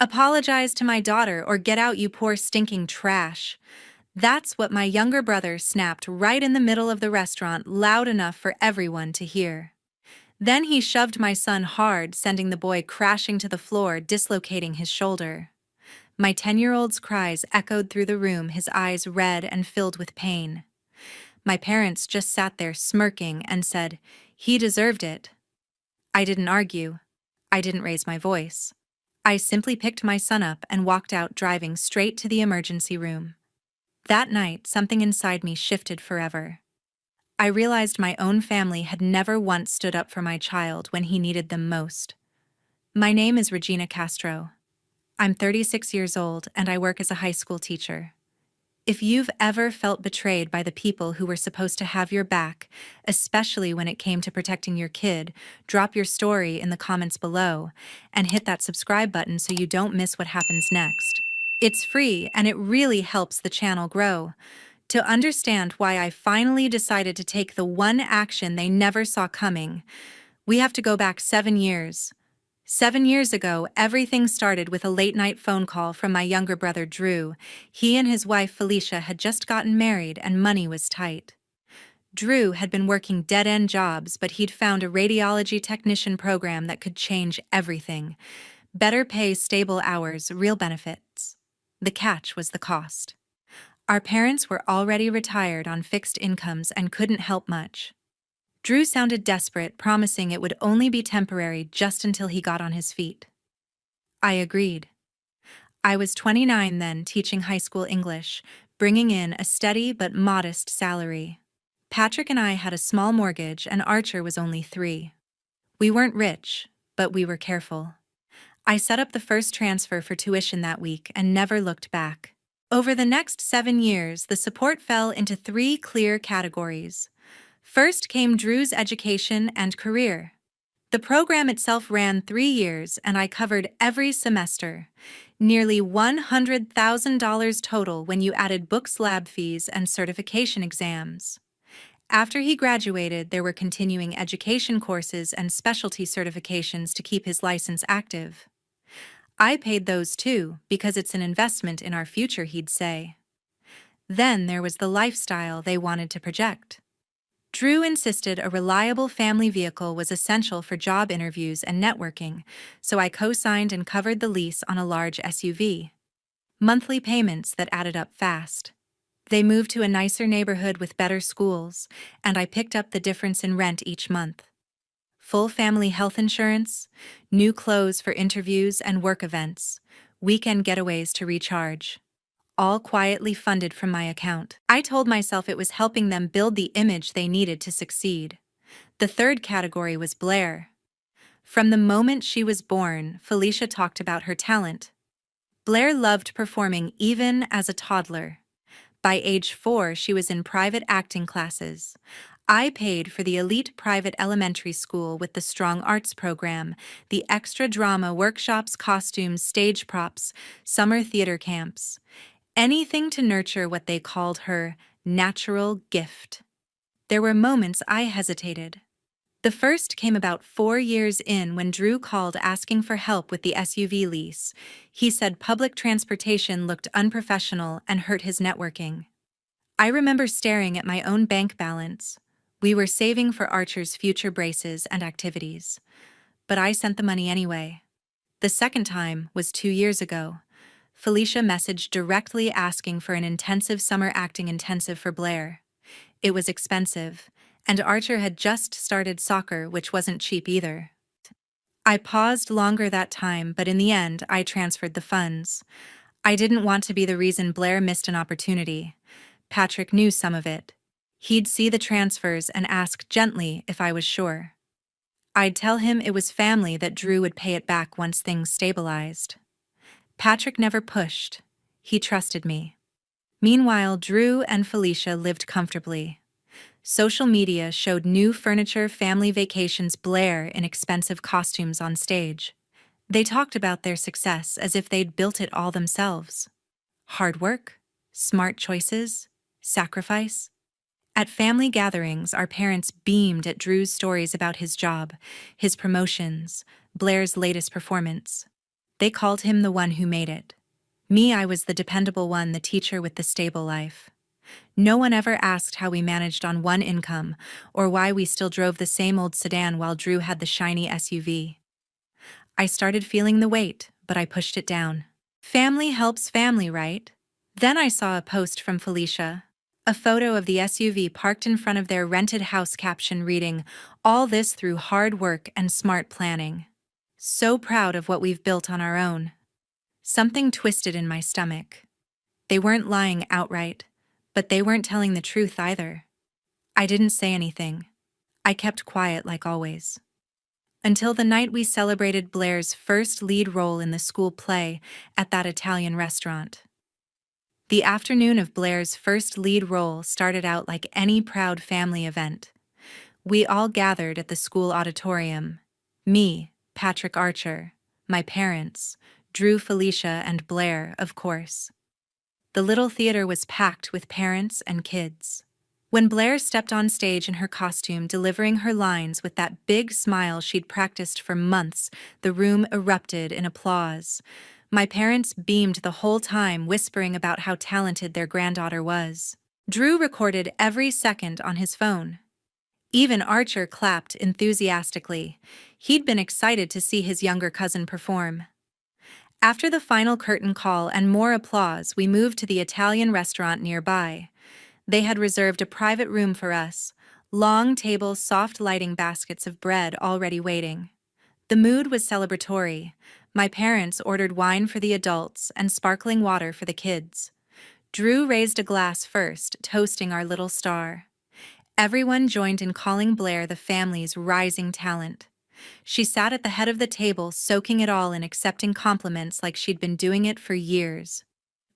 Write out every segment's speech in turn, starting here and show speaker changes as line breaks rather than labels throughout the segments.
Apologize to my daughter or get out, you poor stinking trash. That's what my younger brother snapped right in the middle of the restaurant, loud enough for everyone to hear. Then he shoved my son hard, sending the boy crashing to the floor, dislocating his shoulder. My 10-year-old's cries echoed through the room, his eyes red and filled with pain. My parents just sat there smirking and said, "He deserved it." I didn't argue. I didn't raise my voice. I simply picked my son up and walked out, driving straight to the emergency room. That night, something inside me shifted forever. I realized my own family had never once stood up for my child when he needed them most. My name is Regina Castro. I'm 36 years old and I work as a high school teacher. If you've ever felt betrayed by the people who were supposed to have your back, especially when it came to protecting your kid, drop your story in the comments below and hit that subscribe button so you don't miss what happens next. It's free and it really helps the channel grow. To understand why I finally decided to take the one action they never saw coming, we have to go back 7 years. 7 years ago, everything started with a late-night phone call from my younger brother, Drew. He and his wife, Felicia, had just gotten married and money was tight. Drew had been working dead-end jobs, but he'd found a radiology technician program that could change everything. Better pay, stable hours, real benefits. The catch was the cost. Our parents were already retired on fixed incomes and couldn't help much. Drew sounded desperate, promising it would only be temporary just until he got on his feet. I agreed. I was 29 then, teaching high school English, bringing in a steady but modest salary. Patrick and I had a small mortgage and Archer was only 3. We weren't rich, but we were careful. I set up the first transfer for tuition that week and never looked back. Over the next 7 years, the support fell into 3 clear categories. First came Drew's education and career. The program itself ran 3 years, and I covered every semester. Nearly $100,000 total when you added books, lab fees, and certification exams. After he graduated, there were continuing education courses and specialty certifications to keep his license active. I paid those too, because it's an investment in our future, he'd say. Then there was the lifestyle they wanted to project. Drew insisted a reliable family vehicle was essential for job interviews and networking, so I co-signed and covered the lease on a large SUV. Monthly payments that added up fast. They moved to a nicer neighborhood with better schools, and I picked up the difference in rent each month. Full family health insurance, new clothes for interviews and work events, weekend getaways to recharge. All quietly funded from my account. I told myself it was helping them build the image they needed to succeed. The third category was Blair. From the moment she was born, Felicia talked about her talent. Blair loved performing even as a toddler. By age 4, she was in private acting classes. I paid for the elite private elementary school with the strong arts program, the extra drama workshops, costumes, stage props, summer theater camps. Anything to nurture what they called her natural gift. There were moments I hesitated. The first came about 4 years in when Drew called asking for help with the SUV lease. He said public transportation looked unprofessional and hurt his networking. I remember staring at my own bank balance. We were saving for Archer's future braces and activities. But I sent the money anyway. The second time was 2 years ago. Felicia messaged directly asking for an intensive summer acting intensive for Blair. It was expensive, and Archer had just started soccer, which wasn't cheap either. I paused longer that time, but in the end, I transferred the funds. I didn't want to be the reason Blair missed an opportunity. Patrick knew some of it. He'd see the transfers and ask gently if I was sure. I'd tell him it was family, that Drew would pay it back once things stabilized. Patrick never pushed. He trusted me. Meanwhile, Drew and Felicia lived comfortably. Social media showed new furniture, family vacations, Blair in expensive costumes on stage. They talked about their success as if they'd built it all themselves. Hard work, smart choices, sacrifice. At family gatherings, our parents beamed at Drew's stories about his job, his promotions, Blair's latest performance. They called him the one who made it. Me, I was the dependable one, the teacher with the stable life. No one ever asked how we managed on one income, or why we still drove the same old sedan while Drew had the shiny SUV. I started feeling the weight, but I pushed it down. Family helps family, right? Then I saw a post from Felicia. A photo of the SUV parked in front of their rented house, caption reading, "All this through hard work and smart planning." So proud of what we've built on our own. Something twisted in my stomach. They weren't lying outright, but they weren't telling the truth either. I didn't say anything. I kept quiet like always. Until the night we celebrated Blair's first lead role in the school play at that Italian restaurant. The afternoon of Blair's first lead role started out like any proud family event. We all gathered at the school auditorium. Me, Patrick Archer, my parents, Drew, Felicia, and Blair, of course. The little theater was packed with parents and kids. When Blair stepped on stage in her costume, delivering her lines with that big smile she'd practiced for months, the room erupted in applause. My parents beamed the whole time, whispering about how talented their granddaughter was. Drew recorded every second on his phone. Even Archer clapped enthusiastically. He'd been excited to see his younger cousin perform. After the final curtain call and more applause, we moved to the Italian restaurant nearby. They had reserved a private room for us, long tables, soft lighting, baskets of bread already waiting. The mood was celebratory. My parents ordered wine for the adults and sparkling water for the kids. Drew raised a glass first, toasting our little star. Everyone joined in calling Blair the family's rising talent. She sat at the head of the table, soaking it all in, accepting compliments like she'd been doing it for years.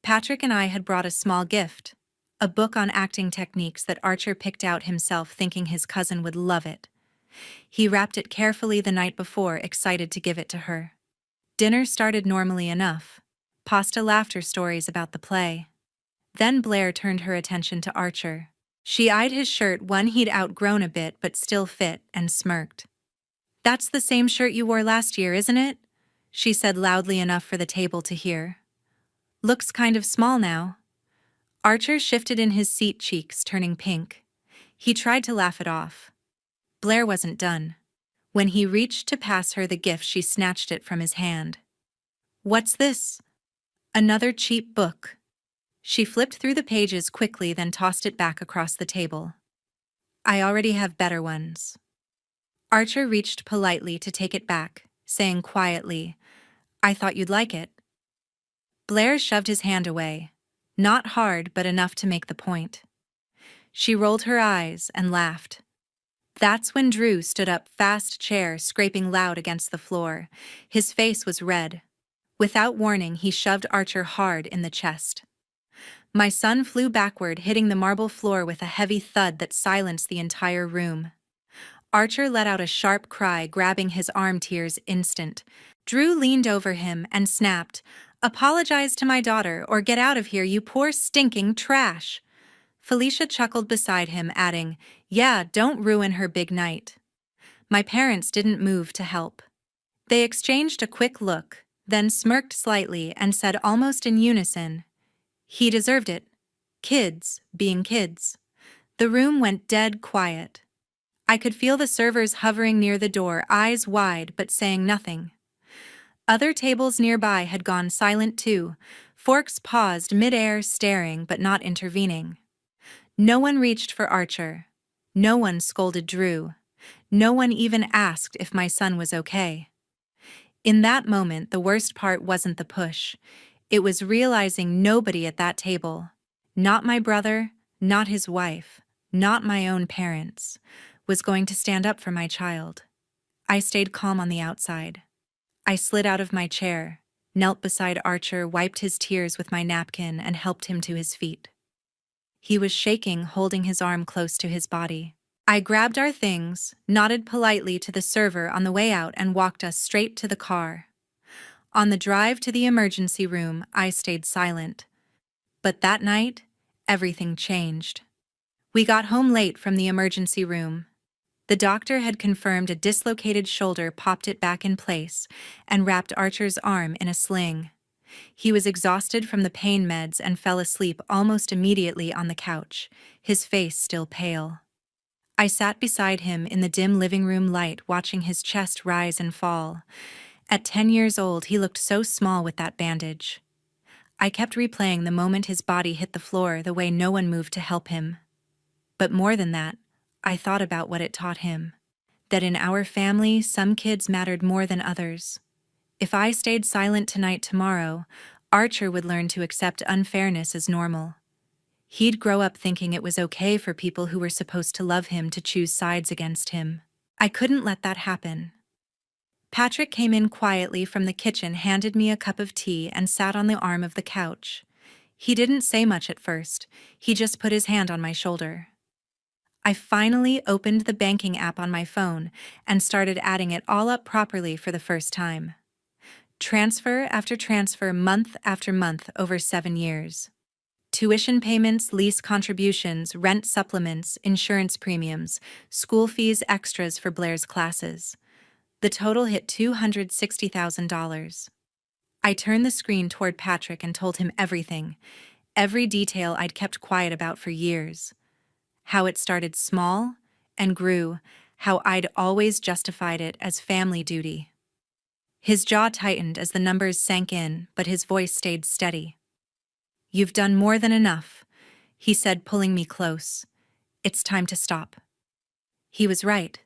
Patrick and I had brought a small gift. A book on acting techniques that Archer picked out himself, thinking his cousin would love it. He wrapped it carefully the night before, excited to give it to her. Dinner started normally enough. Pasta, laughter, stories about the play. Then Blair turned her attention to Archer. She eyed his shirt, one he'd outgrown a bit but still fit, and smirked. "That's the same shirt you wore last year, isn't it?" she said loudly enough for the table to hear. "Looks kind of small now." Archer shifted in his seat, cheeks turning pink. He tried to laugh it off. Blair wasn't done. When he reached to pass her the gift, she snatched it from his hand. "What's this?" "Another cheap book." She flipped through the pages quickly, then tossed it back across the table. "I already have better ones." Archer reached politely to take it back, saying quietly, "I thought you'd like it." Blair shoved his hand away. Not hard, but enough to make the point. She rolled her eyes and laughed. That's when Drew stood up, fast chair scraping loud against the floor. His face was red. Without warning, he shoved Archer hard in the chest. My son flew backward, hitting the marble floor with a heavy thud that silenced the entire room. Archer let out a sharp cry, grabbing his arm, tears instant. Drew leaned over him and snapped, "Apologize to my daughter or get out of here, you poor stinking trash." Felicia chuckled beside him, adding, "Yeah, don't ruin her big night." My parents didn't move to help. They exchanged a quick look, then smirked slightly and said almost in unison, "He deserved it. Kids being kids." The room went dead quiet. I could feel the servers hovering near the door, eyes wide but saying nothing. Other tables nearby had gone silent too, forks paused mid-air, staring but not intervening. No one reached for Archer. No one scolded Drew. No one even asked if my son was okay. In that moment, the worst part wasn't the push. It was realizing nobody at that table, not my brother, not his wife, not my own parents, was going to stand up for my child. I stayed calm on the outside. I slid out of my chair, knelt beside Archer, wiped his tears with my napkin, and helped him to his feet. He was shaking, holding his arm close to his body. I grabbed our things, nodded politely to the server on the way out, and walked us straight to the car. On the drive to the emergency room, I stayed silent. But that night, everything changed. We got home late from the emergency room. The doctor had confirmed a dislocated shoulder popped it back in place and wrapped Archer's arm in a sling. He was exhausted from the pain meds and fell asleep almost immediately on the couch, his face still pale. I sat beside him in the dim living room light watching his chest rise and fall. At 10 years old, he looked so small with that bandage. I kept replaying the moment his body hit the floor, the way no one moved to help him. But more than that, I thought about what it taught him. That in our family, some kids mattered more than others. If I stayed silent tonight, tomorrow, Archer would learn to accept unfairness as normal. He'd grow up thinking it was okay for people who were supposed to love him to choose sides against him. I couldn't let that happen. Patrick came in quietly from the kitchen, handed me a cup of tea, and sat on the arm of the couch. He didn't say much at first, he just put his hand on my shoulder. I finally opened the banking app on my phone and started adding it all up properly for the first time. Transfer after transfer, month after month, over 7 years. Tuition payments, lease contributions, rent supplements, insurance premiums, school fees, extras for Blair's classes. The total hit $260,000. I turned the screen toward Patrick and told him everything, every detail I'd kept quiet about for years. How it started small and grew, how I'd always justified it as family duty. His jaw tightened as the numbers sank in, but his voice stayed steady. "You've done more than enough," he said, pulling me close. "It's time to stop." He was right.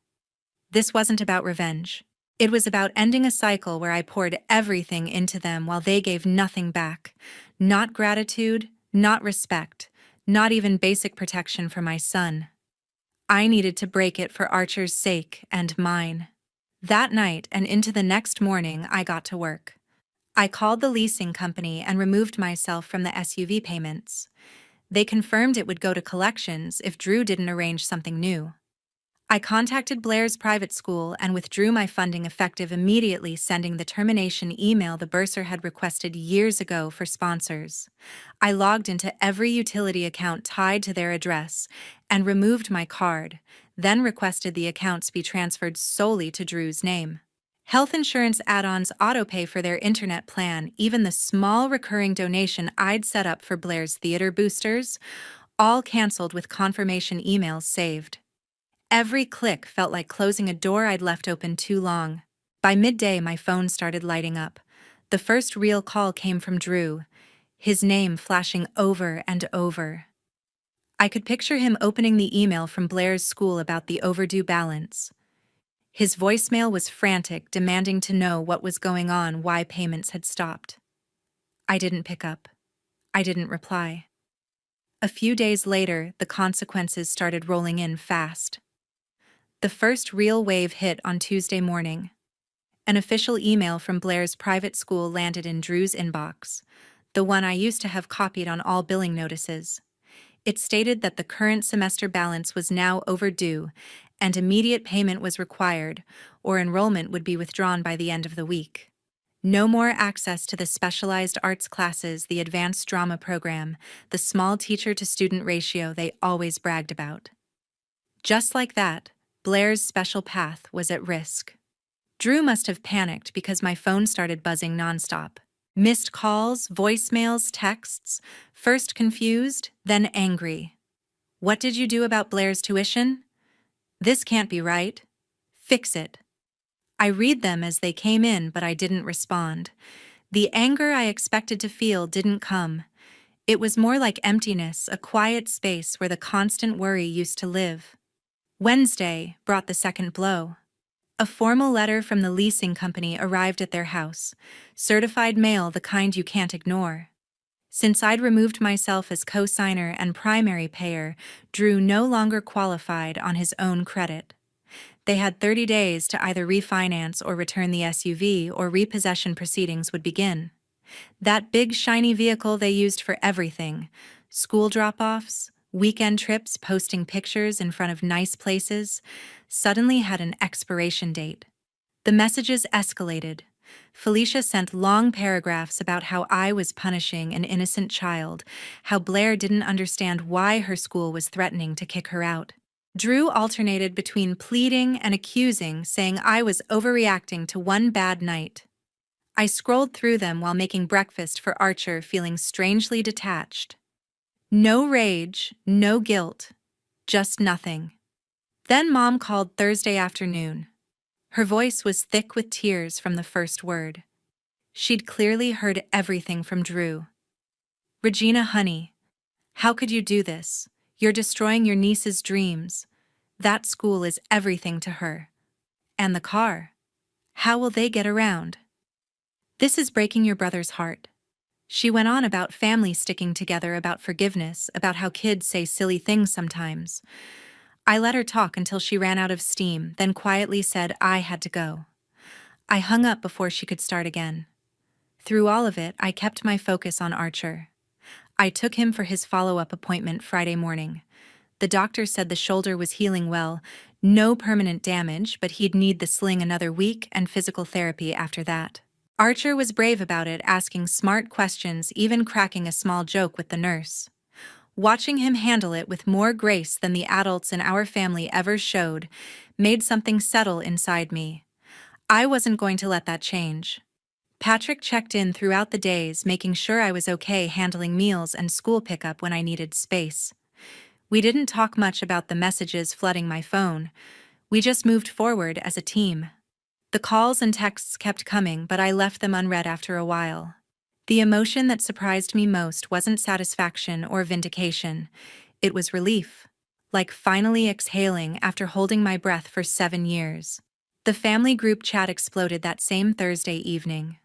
This wasn't about revenge. It was about ending a cycle where I poured everything into them while they gave nothing back. Not gratitude, not respect, not even basic protection for my son. I needed to break it for Archer's sake and mine. That night and into the next morning, I got to work. I called the leasing company and removed myself from the SUV payments. They confirmed it would go to collections if Drew didn't arrange something new. I contacted Blair's private school and withdrew my funding, effective immediately, sending the termination email the bursar had requested years ago for sponsors. I logged into every utility account tied to their address and removed my card, then requested the accounts be transferred solely to Drew's name. Health insurance add-ons, autopay for their internet plan, even the small recurring donation I'd set up for Blair's theater boosters, all canceled with confirmation emails saved. Every click felt like closing a door I'd left open too long. By midday, my phone started lighting up. The first real call came from Drew, his name flashing over and over. I could picture him opening the email from Blair's school about the overdue balance. His voicemail was frantic, demanding to know what was going on, why payments had stopped. I didn't pick up. I didn't reply. A few days later, the consequences started rolling in fast. The first real wave hit on Tuesday morning. An official email from Blair's private school landed in Drew's inbox, the one I used to have copied on all billing notices. It stated that the current semester balance was now overdue and immediate payment was required, or enrollment would be withdrawn by the end of the week. No more access to the specialized arts classes, the advanced drama program, the small teacher-to-student ratio they always bragged about. Just like that, Blair's special path was at risk. Drew must have panicked because my phone started buzzing nonstop. Missed calls, voicemails, texts, first confused, then angry. "What did you do about Blair's tuition? This can't be right. Fix it." I read them as they came in, but I didn't respond. The anger I expected to feel didn't come. It was more like emptiness, a quiet space where the constant worry used to live. Wednesday brought the second blow. A formal letter from the leasing company arrived at their house, certified mail, the kind you can't ignore. Since I'd removed myself as co-signer and primary payer, Drew no longer qualified on his own credit. They had 30 days to either refinance or return the SUV, or repossession proceedings would begin. That big shiny vehicle they used for everything, school drop-offs, weekend trips, posting pictures in front of nice places, suddenly had an expiration date. The messages escalated. Felicia sent long paragraphs about how I was punishing an innocent child, how Blair didn't understand why her school was threatening to kick her out. Drew alternated between pleading and accusing, saying I was overreacting to one bad night. I scrolled through them while making breakfast for Archer, feeling strangely detached. No rage, no guilt, just nothing. Then Mom called Thursday afternoon. Her voice was thick with tears from the first word. She'd clearly heard everything from Drew. "Regina, honey, how could you do this? You're destroying your niece's dreams. That school is everything to her. And the car. How will they get around? This is breaking your brother's heart." She went on about family sticking together, about forgiveness, about how kids say silly things sometimes. I let her talk until she ran out of steam, then quietly said I had to go. I hung up before she could start again. Through all of it, I kept my focus on Archer. I took him for his follow-up appointment Friday morning. The doctor said the shoulder was healing well, no permanent damage, but he'd need the sling another week and physical therapy after that. Archer was brave about it, asking smart questions, even cracking a small joke with the nurse. Watching him handle it with more grace than the adults in our family ever showed made something settle inside me. I wasn't going to let that change. Patrick checked in throughout the days, making sure I was okay handling meals and school pickup when I needed space. We didn't talk much about the messages flooding my phone. We just moved forward as a team. The calls and texts kept coming, but I left them unread after a while. The emotion that surprised me most wasn't satisfaction or vindication. It was relief, like finally exhaling after holding my breath for 7 years. The family group chat exploded that same Thursday evening.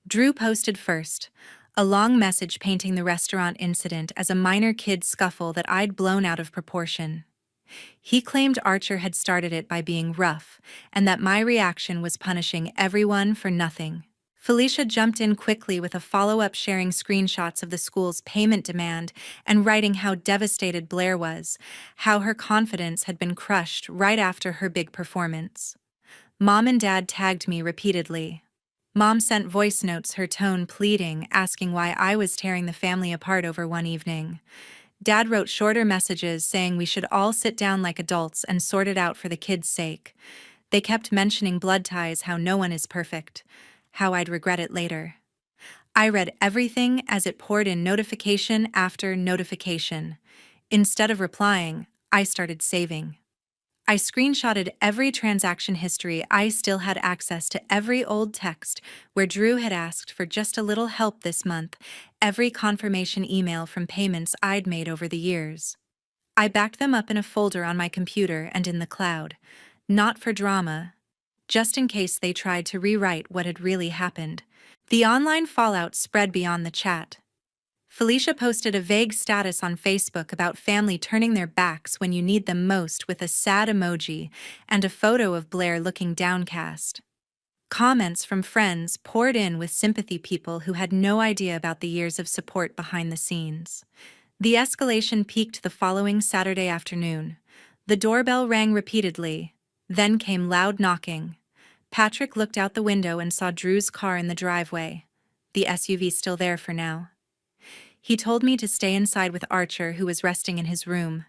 Drew posted first, a long message painting the restaurant incident as a minor kid scuffle that I'd blown out of proportion. He claimed Archer had started it by being rough, and that my reaction was punishing everyone for nothing. Felicia jumped in quickly with a follow-up, sharing screenshots of the school's payment demand and writing how devastated Blair was, how her confidence had been crushed right after her big performance. Mom and Dad tagged me repeatedly. Mom sent voice notes, her tone pleading, asking why I was tearing the family apart over one evening. Dad wrote shorter messages saying we should all sit down like adults and sort it out for the kids' sake. They kept mentioning blood ties, how no one is perfect, how I'd regret it later. I read everything as it poured in, notification after notification. Instead of replying, I started saving. I screenshotted every transaction history. I still had access to every old text where Drew had asked for just a little help this month, every confirmation email from payments I'd made over the years. I backed them up in a folder on my computer and in the cloud, not for drama, just in case they tried to rewrite what had really happened. The online fallout spread beyond the chat. Felicia posted a vague status on Facebook about family turning their backs when you need them most, with a sad emoji and a photo of Blair looking downcast. Comments from friends poured in with sympathy, people who had no idea about the years of support behind the scenes. The escalation peaked the following Saturday afternoon. The doorbell rang repeatedly, then came loud knocking. Patrick looked out the window and saw Drew's car in the driveway, the SUV still there for now. He told me to stay inside with Archer, who was resting in his room.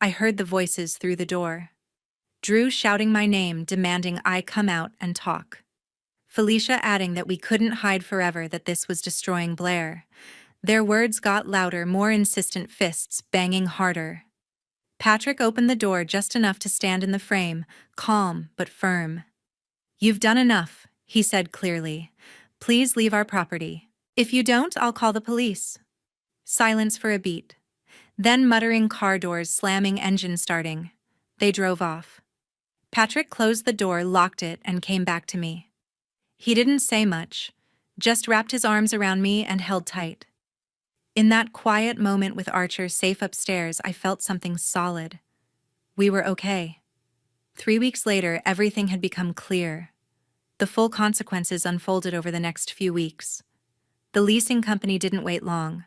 I heard the voices through the door. Drew shouting my name, demanding I come out and talk. Felicia adding that we couldn't hide forever, that this was destroying Blair. Their words got louder, more insistent, fists banging harder. Patrick opened the door just enough to stand in the frame, calm but firm. "You've done enough," he said clearly. "Please leave our property. If you don't, I'll call the police." Silence for a beat. Then muttering, car doors slamming, engine starting. They drove off. Patrick closed the door, locked it, and came back to me. He didn't say much, just wrapped his arms around me and held tight. In that quiet moment with Archer safe upstairs, I felt something solid. We were okay. 3 weeks later, everything had become clear. The full consequences unfolded over the next few weeks. The leasing company didn't wait long.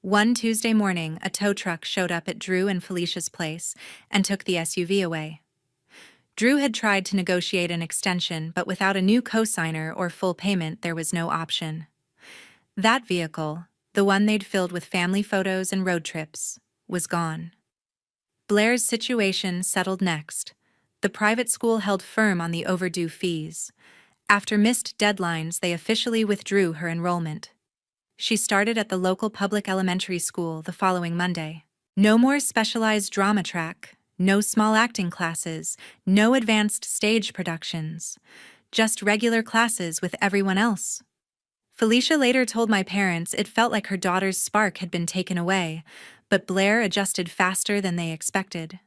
One Tuesday morning, a tow truck showed up at Drew and Felicia's place and took the SUV away. Drew had tried to negotiate an extension, but without a new co-signer or full payment, there was no option. That vehicle, the one they'd filled with family photos and road trips, was gone. Blair's situation settled next. The private school held firm on the overdue fees. After missed deadlines, they officially withdrew her enrollment. She started at the local public elementary school the following Monday. No more specialized drama track, no small acting classes, no advanced stage productions. Just regular classes with everyone else. Felicia later told my parents it felt like her daughter's spark had been taken away, but Blair adjusted faster than they expected.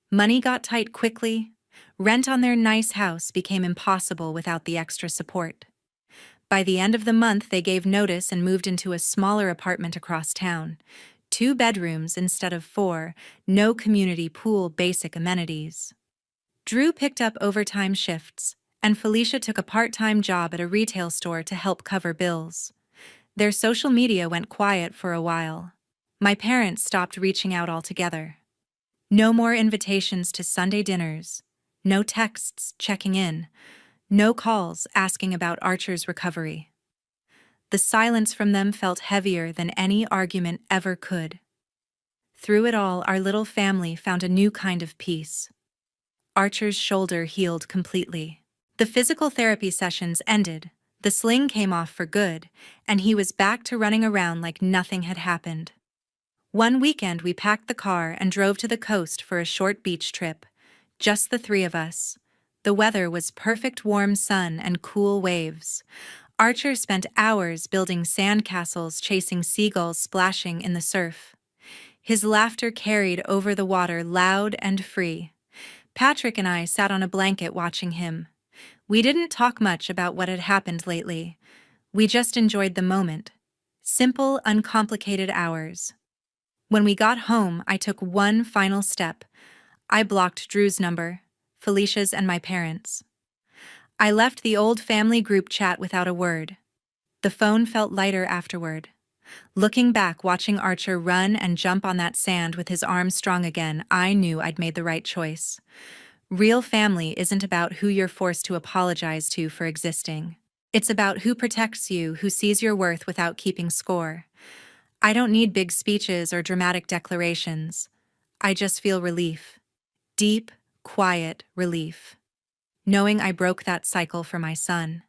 Money got tight quickly. Rent on their nice house became impossible without the extra support. By the end of the month, they gave notice and moved into a smaller apartment across town. 2 bedrooms instead of 4, no community pool, basic amenities. Drew picked up overtime shifts, and Felicia took a part-time job at a retail store to help cover bills. Their social media went quiet for a while. My parents stopped reaching out altogether. No more invitations to Sunday dinners, no texts checking in, no calls asking about Archer's recovery. The silence from them felt heavier than any argument ever could. Through it all, our little family found a new kind of peace. Archer's shoulder healed completely. The physical therapy sessions ended, the sling came off for good, and he was back to running around like nothing had happened. One weekend we packed the car and drove to the coast for a short beach trip, just the 3 of us. The weather was perfect, warm sun and cool waves. Archer spent hours building sandcastles, chasing seagulls splashing in the surf. His laughter carried over the water, loud and free. Patrick and I sat on a blanket watching him. We didn't talk much about what had happened lately. We just enjoyed the moment. Simple, uncomplicated hours. When we got home, I took one final step. I blocked Drew's number, Felicia's and my parents'. I left the old family group chat without a word. The phone felt lighter afterward. Looking back, watching Archer run and jump on that sand with his arms strong again, I knew I'd made the right choice. Real family isn't about who you're forced to apologize to for existing. It's about who protects you, who sees your worth without keeping score. I don't need big speeches or dramatic declarations. I just feel relief. Deep, quiet relief. Knowing I broke that cycle for my son.